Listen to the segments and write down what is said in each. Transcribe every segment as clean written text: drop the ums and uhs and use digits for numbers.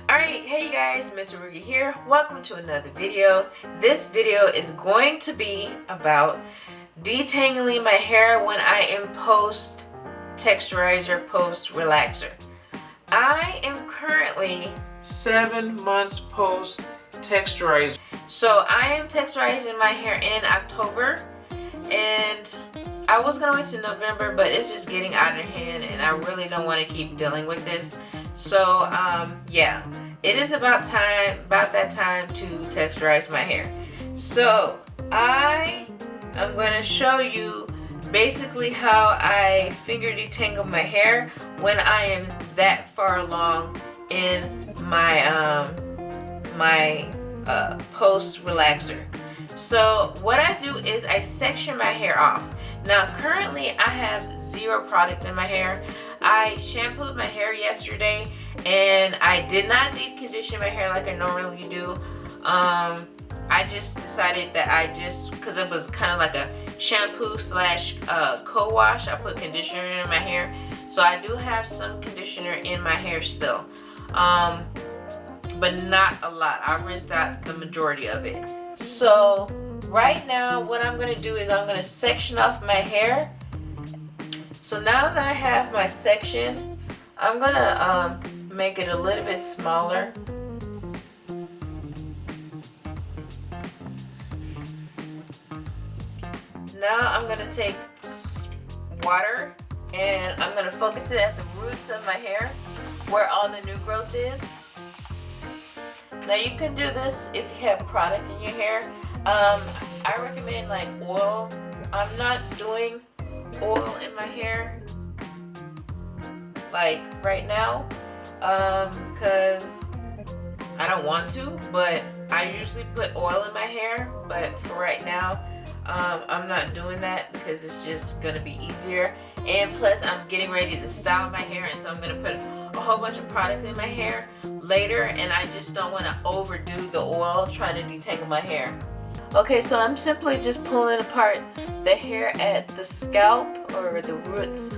Alright, hey you guys, Mental Rugi here. Welcome to another video. This video is going to be about detangling my hair when I am post texturizer, post relaxer. I am currently 7 months post texturizer. So I am texturizing my hair in October, and I was gonna wait till November, but it's just getting out of hand and I really don't want to keep dealing with this. So yeah, it is about that time to texturize my hair. So I am going to show you basically how I finger detangle my hair when I am that far along in my post relaxer. So what I do is I section my hair off. Now currently I have zero product in my hair. I shampooed my hair yesterday and I did not deep condition my hair like I normally do. I just decided that because it was kind of like a shampoo slash co-wash, I put conditioner in my hair. So I do have some conditioner in my hair still, but not a lot. I rinsed out the majority of it. So right now what I'm going to do is I'm going to section off my hair. So now that I have my section, I'm going to make it a little bit smaller. Now I'm going to take water and I'm going to focus it at the roots of my hair where all the new growth is. Now you can do this if you have product in your hair. I recommend like oil. I'm not doing oil in my hair like right now because I don't want to, but I usually put oil in my hair. But for right now, I'm not doing that because it's just gonna be easier, and plus I'm getting ready to style my hair, and so I'm gonna put a whole bunch of product in my hair later, and I just don't want to overdo the oil trying to detangle my hair. Okay, so I'm simply just pulling apart the hair at the scalp or the roots,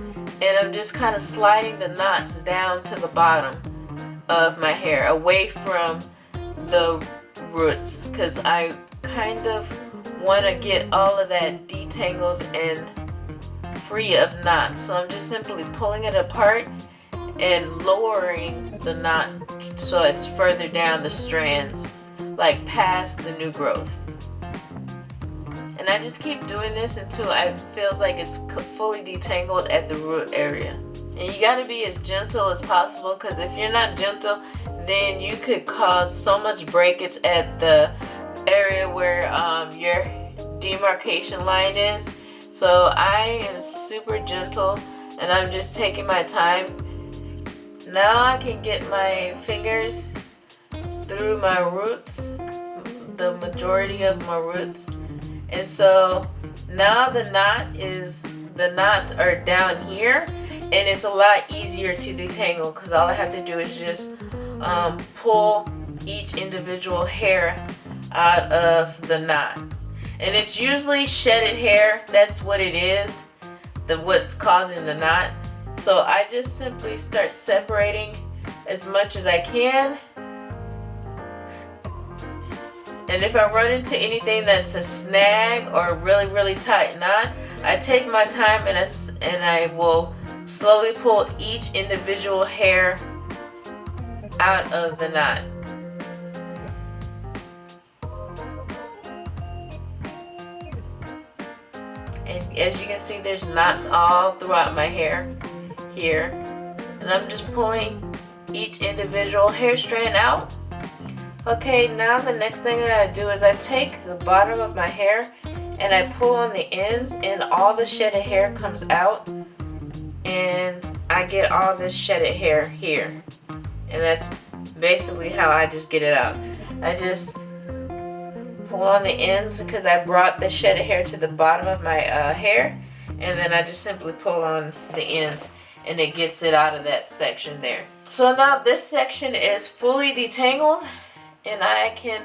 and I'm just kind of sliding the knots down to the bottom of my hair away from the roots because I kind of want to get all of that detangled and free of knots. So I'm just simply pulling it apart and lowering the knot so it's further down the strands, like past the new growth. And I just keep doing this until it feels like it's fully detangled at the root area. And you got to be as gentle as possible, because if you're not gentle, then you could cause so much breakage at the area where your demarcation line is. So I am super gentle and I'm just taking my time. Now I can get my fingers through my roots, the majority of my roots. And so now the knots are down here, and it's a lot easier to detangle because all I have to do is just pull each individual hair out of the knot. And it's usually shedded hair. That's what it is, what's causing the knot. So I just simply start separating as much as I can. And if I run into anything that's a snag or a really, really tight knot, I take my time and I will slowly pull each individual hair out of the knot. And as you can see, there's knots all throughout my hair here. And I'm just pulling each individual hair strand out. Okay, now the next thing that I do is I take the bottom of my hair and I pull on the ends, and all the shedded hair comes out, and I get all this shedded hair here. And that's basically how I just get it out. I just pull on the ends because I brought the shedded hair to the bottom of my hair, and then I just simply pull on the ends and it gets it out of that section there. So now this section is fully detangled, and I can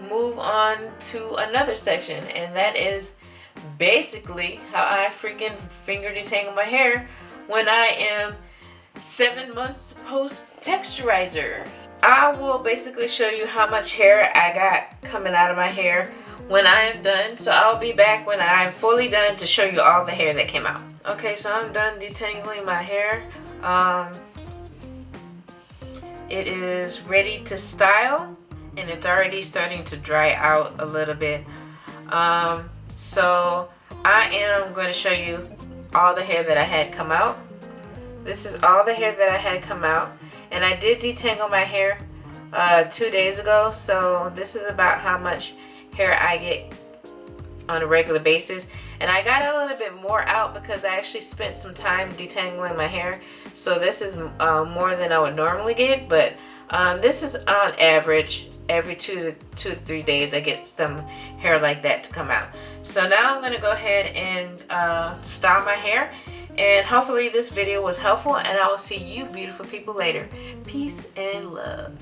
move on to another section, and that is basically how I freaking finger detangle my hair when I am 7 months post texturizer. I will basically show you how much hair I got coming out of my hair when I am done. So I'll be back when I'm fully done to show you all the hair that came out. Okay, so I'm done detangling my hair. It is ready to style, and it's already starting to dry out a little bit. So I am going to show you all the hair that I had come out. This is all the hair that I had come out, and I did detangle my hair 2 days ago, so this is about how much hair I get on a regular basis. And I got a little bit more out because I actually spent some time detangling my hair, so this is more than I would normally get, but this is on average every 2 to 3 days I get some hair like that to come out. So now I'm going to go ahead and style my hair, and hopefully this video was helpful, and I will see you beautiful people later. Peace and love.